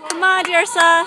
Come on, Dirsa.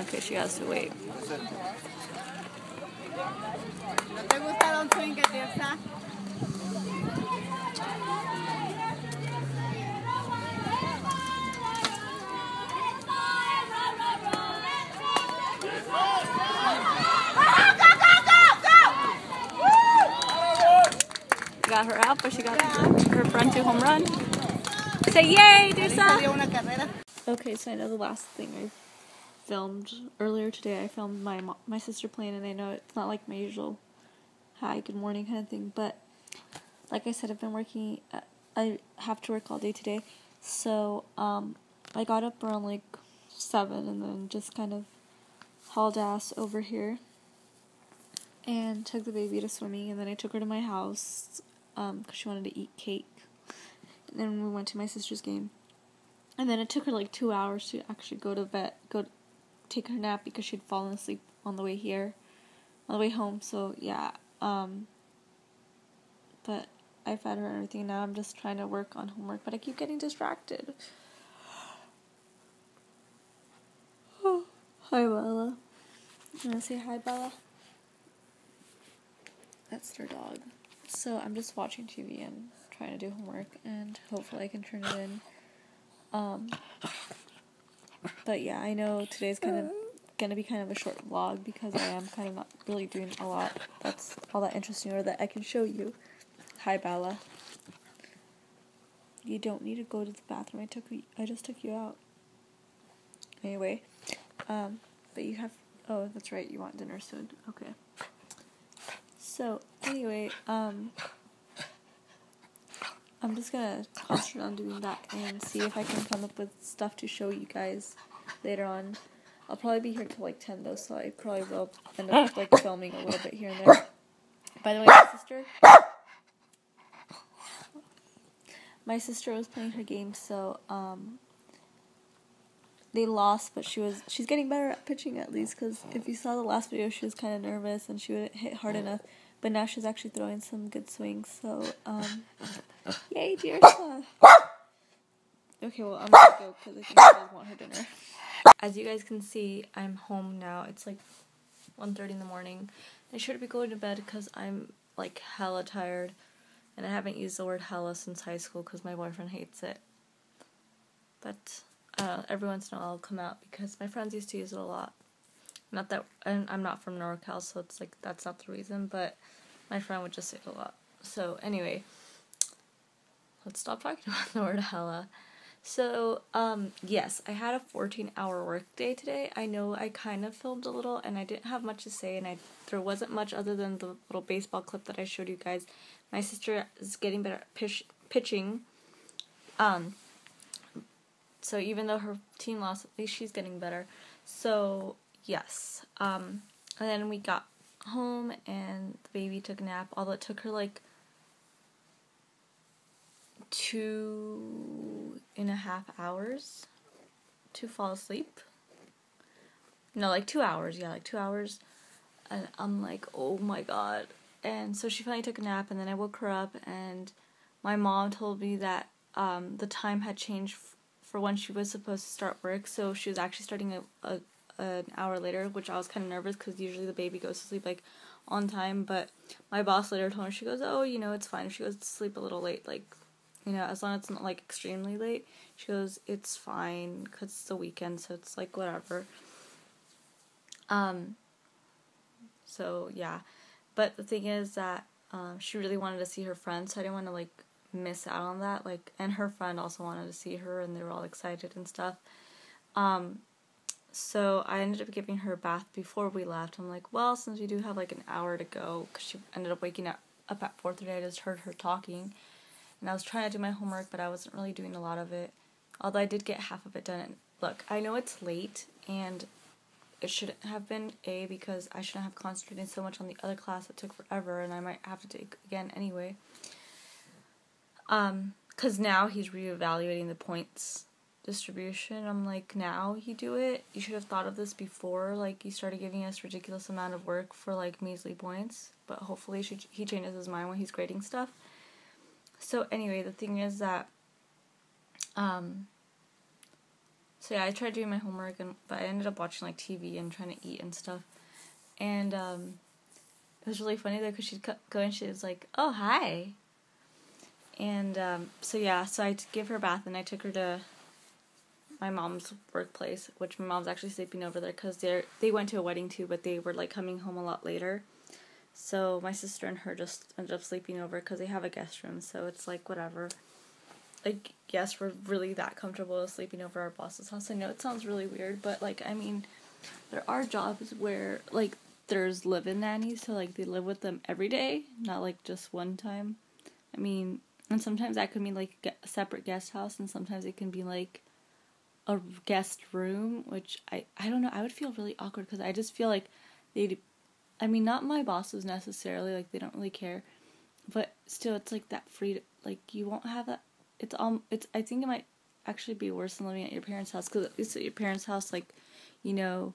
Okay, she has to wait. ¿No te gusta un swing, Dirsa? Got her out, but she got her front 2 home run. Say yay, Dirsa! Okay, so I know the last thing I filmed earlier today, I filmed my sister playing, and I know it's not like my usual hi, good morning kind of thing, but like I said, I've been working, I have to work all day today, so I got up around like 7 and then just kind of hauled ass over here and took the baby to swimming, and then I took her to my house because she wanted to eat cake, and then we went to my sister's game, and then it took her like 2 hours to actually go to bed, take her nap because she'd fallen asleep on the way home, so yeah, but I fed her and everything, and now I'm just trying to work on homework, but I keep getting distracted. Oh, hi, Bella. You wanna say hi, Bella? That's their dog. So I'm just watching TV and trying to do homework, and hopefully I can turn it in. But yeah, I know today's gonna be kind of a short vlog because I am kind of not really doing a lot that's all that interesting or that I can show you. Hi, Bella. You don't need to go to the bathroom. I just took you out. Anyway, but you have. Oh, that's right. You want dinner soon. Okay. So anyway, I'm just gonna concentrate on doing that and see if I can come up with stuff to show you guys later on. I'll probably be here till like 10 though, so I probably will end up like filming a little bit here and there. By the way, my sister was playing her game, so they lost, but she's getting better at pitching at least, because if you saw the last video, she was kind of nervous and she wouldn't hit hard enough, but now she's actually throwing some good swings, so yay, dear. Okay, well, I'm gonna go because I think she does want her dinner. As you guys can see, I'm home now. It's like 1:30 in the morning. I should be going to bed because I'm like hella tired, and I haven't used the word hella since high school because my boyfriend hates it. But every once in a while I'll come out because my friends used to use it a lot. Not that, and I'm not from NorCal, so it's like that's not the reason, but my friend would just say it a lot. So anyway, let's stop talking about the word hella. So, yes, I had a 14-hour work day today. I know I kind of filmed a little, and I didn't have much to say, and there wasn't much other than the little baseball clip that I showed you guys. My sister is getting better at pitching. So even though her team lost, at least she's getting better. So, yes. And then we got home, and the baby took a nap, although it took her, like, 2.5 hours to fall asleep. No, like 2 hours. Yeah, like 2 hours. And I'm like, oh my god. And so she finally took a nap, and then I woke her up, and my mom told me that the time had changed for when she was supposed to start work, so she was actually starting an hour later, which I was kind of nervous because usually the baby goes to sleep like on time, but my boss later told her, she goes, oh, it's fine if she goes to sleep a little late, like, as long as it's not, like, extremely late. She goes, it's fine, because it's the weekend, so it's, like, whatever. So, yeah. But the thing is that, she really wanted to see her friend, so I didn't want to, like, miss out on that, like, and her friend also wanted to see her, and they were all excited and stuff. So I ended up giving her a bath before we left. I'm like, well, since we do have, like, an hour to go, because she ended up waking up at 4:30, I just heard her talking. And I was trying to do my homework, but I wasn't really doing a lot of it. Although I did get half of it done. And look, I know it's late, and it shouldn't have been, because I shouldn't have concentrated so much on the other class that took forever, and I might have to take again anyway. because now he's reevaluating the points distribution. I'm like, now you do it? You should have thought of this before. Like, you started giving us ridiculous amount of work for, like, measly points. But hopefully he changes his mind when he's grading stuff. So, anyway, the thing is that, so yeah, I tried doing my homework, but I ended up watching, like, TV and trying to eat and stuff. And, it was really funny, though, because she'd go and she was like, oh, hi. And, so yeah, so I gave her a bath, and I took her to my mom's workplace, which my mom's actually sleeping over there, because they went to a wedding, too, but they were, like, coming home a lot later. So my sister and her just ended up sleeping over, because they have a guest room, so it's, like, whatever. Like, yes, we're really that comfortable sleeping over our boss's house. I know it sounds really weird, but, like, I mean, there are jobs where, like, there's live-in nannies, so, like, they live with them every day, not, like, just one time. I mean, and sometimes that could mean, like, a separate guest house, and sometimes it can be, like, a guest room, which, I don't know, I would feel really awkward, because I just feel like I mean, not my bosses necessarily, like, they don't really care, but still, it's, like, that freedom, like, you won't have that, I think it might actually be worse than living at your parents' house, because at least at your parents' house, like, you know,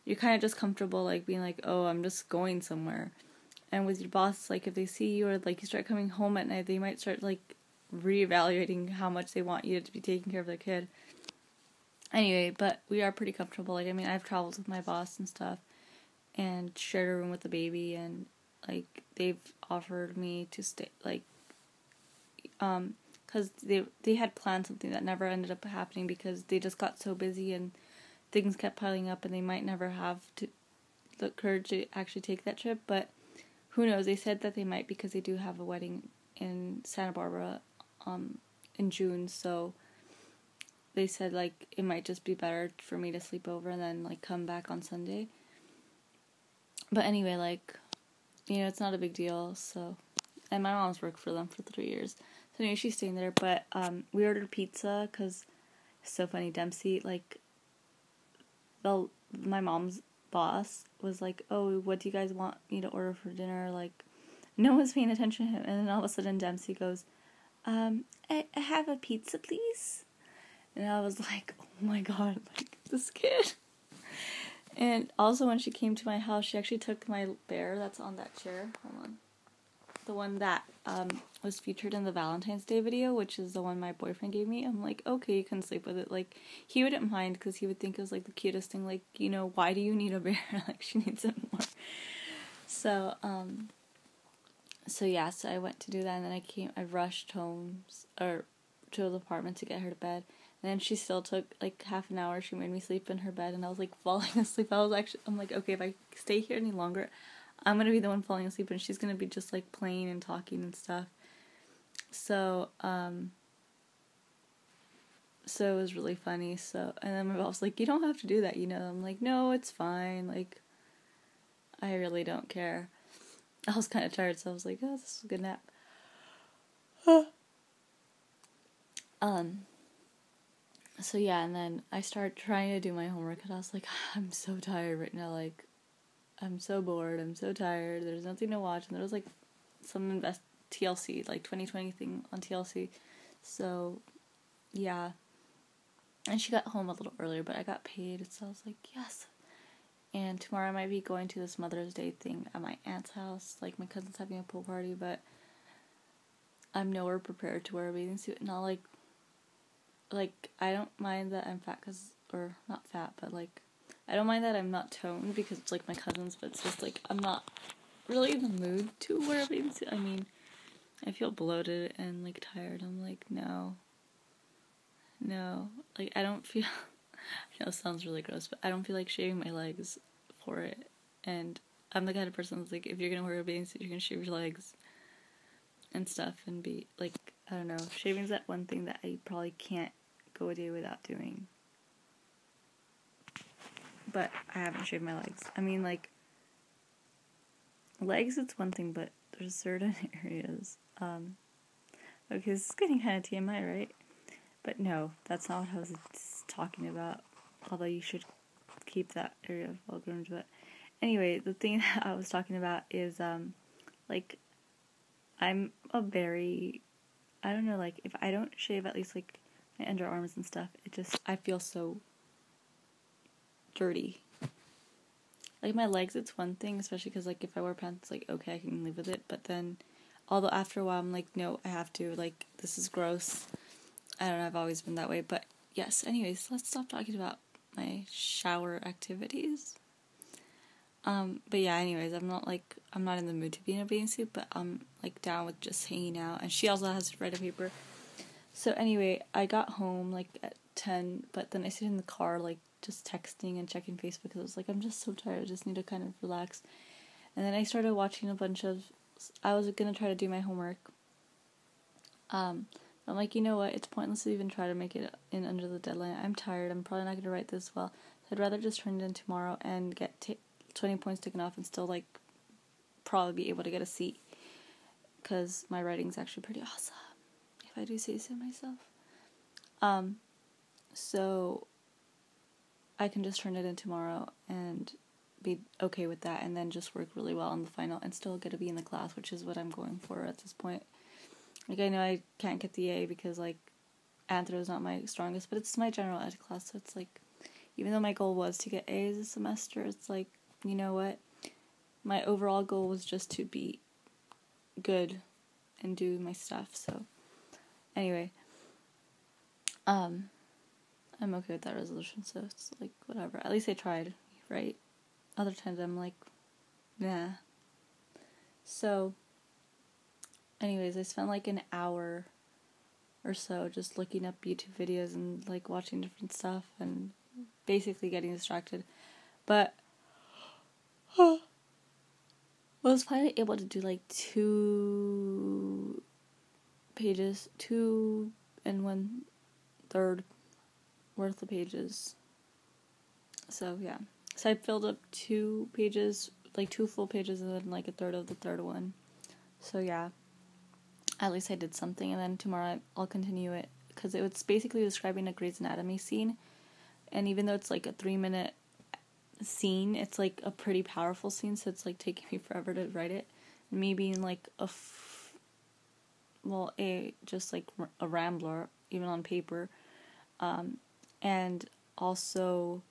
you're kind of just comfortable, like, being like, oh, I'm just going somewhere. And with your boss, like, if they see you, or, like, you start coming home at night, they might start, like, reevaluating how much they want you to be taking care of their kid. Anyway, but we are pretty comfortable. Like, I mean, I've traveled with my boss and stuff, and shared a room with the baby, and, like, they've offered me to stay, like, because they had planned something that never ended up happening, because they just got so busy, and things kept piling up, and they might never have the courage to actually take that trip, but who knows, they said that they might, because they do have a wedding in Santa Barbara, in June, so they said, like, it might just be better for me to sleep over and then, like, come back on Sunday. But anyway, like, you know, it's not a big deal, so, and my mom's worked for them for 3 years, so anyway, she's staying there, but, we ordered pizza, because, it's so funny, Dempsey, like, my mom's boss was like, oh, what do you guys want me to order for dinner, like, no one's paying attention to him, and then all of a sudden Dempsey goes, I have a pizza, please, and I was like, oh my god, like, this kid. And also, when she came to my house, she actually took my bear that's on that chair. Hold on. The one that was featured in the Valentine's Day video, which is the one my boyfriend gave me. I'm like, okay, you can sleep with it. Like, he wouldn't mind, because he would think it was, like, the cutest thing. Like, you know, why do you need a bear? Like, she needs it more. So, yeah, so I went to do that, and then I rushed home, or to the apartment to get her to bed. And then she still took, like, half an hour. She made me sleep in her bed, and I was, like, falling asleep. I'm like, okay, if I stay here any longer, I'm gonna be the one falling asleep, and she's gonna be just, like, playing and talking and stuff. So, so it was really funny. So, and then my boss was like, you don't have to do that, you know. I'm like, no, it's fine. Like, I really don't care. I was kind of tired, so I was like, oh, this is a good nap. So yeah, and then I started trying to do my homework, and I was like, I'm so tired right now, like, I'm so bored, I'm so tired, there's nothing to watch, and there was, like, some TLC, like, 2020 thing on TLC, so, yeah, and she got home a little earlier, but I got paid, so I was like, yes, and tomorrow I might be going to this Mother's Day thing at my aunt's house, like, my cousin's having a pool party, but I'm nowhere prepared to wear a bathing suit, and I'll, like, I don't mind that I'm fat, or not fat, but, like, I don't mind that I'm not toned, because it's, like, my cousin's, but it's just, like, I'm not really in the mood to wear a bathing suit. I mean, I feel bloated and, like, tired. I'm like, no, like, I don't feel, I know it sounds really gross, but I don't feel like shaving my legs for it, and I'm the kind of person that's, like, if you're gonna wear a bathing suit, you're gonna shave your legs and stuff, and be, like, I don't know, shaving's that one thing that I probably can't go a day without doing. But I haven't shaved my legs. I mean, like, legs, it's one thing, but there's certain areas. Okay, this is getting kind of TMI, right? But no, that's not what I was talking about. Although you should keep that area well groomed. But anyway, the thing that I was talking about is, like, I'm a very I don't know, like, if I don't shave at least, like, my underarms and stuff, I feel so dirty. Like, my legs, it's one thing, especially because, like, if I wear pants, like, okay, I can live with it, but then, although after a while, I'm like, no, I have to, like, this is gross. I don't know, I've always been that way, but yes, anyways, let's stop talking about my shower activities. But yeah, anyways, I'm not in the mood to be in a bathing suit, but I'm, like, down with just hanging out, and she also has to write a paper. So anyway, I got home, like, at 10, but then I stayed in the car, like, just texting and checking Facebook, because I was like, I'm just so tired, I just need to kind of relax. And then I started watching I was gonna try to do my homework. I'm like, you know what, it's pointless to even try to make it in under the deadline. I'm tired, I'm probably not gonna write this well, so I'd rather just turn it in tomorrow and get 20 points taken off and still, like, probably be able to get a C, because my writing's actually pretty awesome, if I do say so myself. So I can just turn it in tomorrow and be okay with that, and then just work really well on the final and still get to be in the class, which is what I'm going for at this point. Like, I know I can't get the A because, like, anthro is not my strongest, but it's my general ed class, so it's like, even though my goal was to get A's this semester, it's like, you know what, my overall goal was just to be good and do my stuff. So anyway, I'm okay with that resolution, so it's like, whatever, at least I tried, right? Other times I'm like, nah. So anyways, I spent like an hour or so just looking up YouTube videos and, like, watching different stuff and basically getting distracted. But I was finally able to do, like, 2 pages, 2 and 1/3 worth of pages. So yeah. So I filled up 2 pages, like 2 full pages, and then, like, a third of the third one. So yeah. At least I did something, and then tomorrow I'll continue it, because it was basically describing a Grey's Anatomy scene, and even though it's, like, a 3-minute scene, it's, like, a pretty powerful scene, so it's, like, taking me forever to write it, and me being, like, just, like, a rambler, even on paper, and also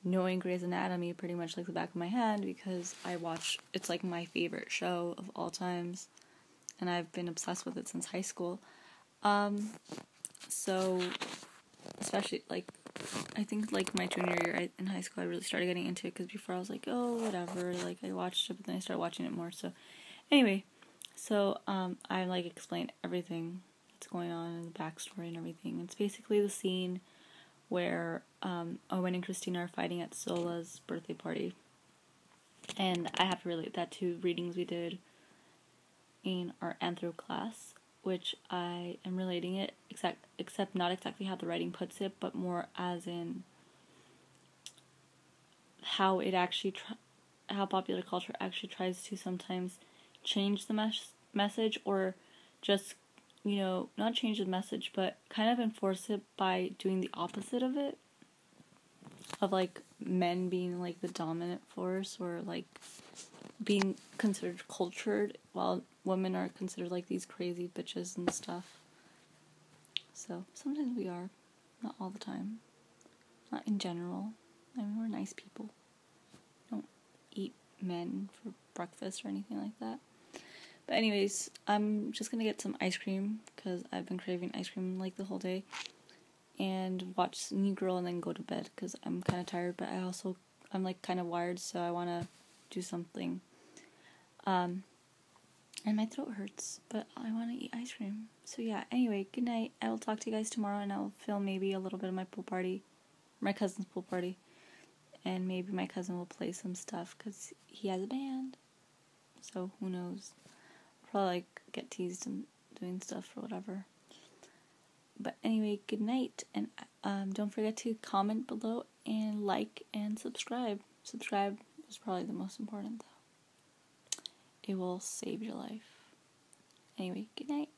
knowing Grey's Anatomy pretty much like the back of my hand, because it's, like, my favorite show of all times, and I've been obsessed with it since high school. So, especially, like, I think, like, my junior year in high school, I really started getting into it, because before I was like, oh, whatever, like, I watched it, but then I started watching it more. So anyway, I, like, explained everything that's going on in the backstory and everything. It's basically the scene where Owen and Christina are fighting at Sola's birthday party, and I have to relate that to readings we did in our anthro class, which I am relating it, except not exactly how the writing puts it, but more as in how it actually, how popular culture actually tries to sometimes change the message, or just, not change the message, but kind of enforce it by doing the opposite of it, of, like, men being, like, the dominant force, or, like, being considered cultured, while women are considered, like, these crazy bitches and stuff. So sometimes we are, not all the time, not in general. I mean, we're nice people. Don't eat men for breakfast or anything like that. But anyways, I'm just gonna get some ice cream, because I've been craving ice cream, like, the whole day, and watch New Girl and then go to bed, because I'm kind of tired, but I'm, like, kind of wired, so I want to do something. And my throat hurts, but I want to eat ice cream. So yeah, anyway, good night. I will talk to you guys tomorrow, and I'll film maybe a little bit of my pool party, my cousin's pool party, and maybe my cousin will play some stuff, because he has a band, so who knows. I'll probably, like, get teased and doing stuff or whatever. But anyway, good night, and don't forget to comment below and like and subscribe. Subscribe is probably the most important, though. It will save your life. Anyway, good night.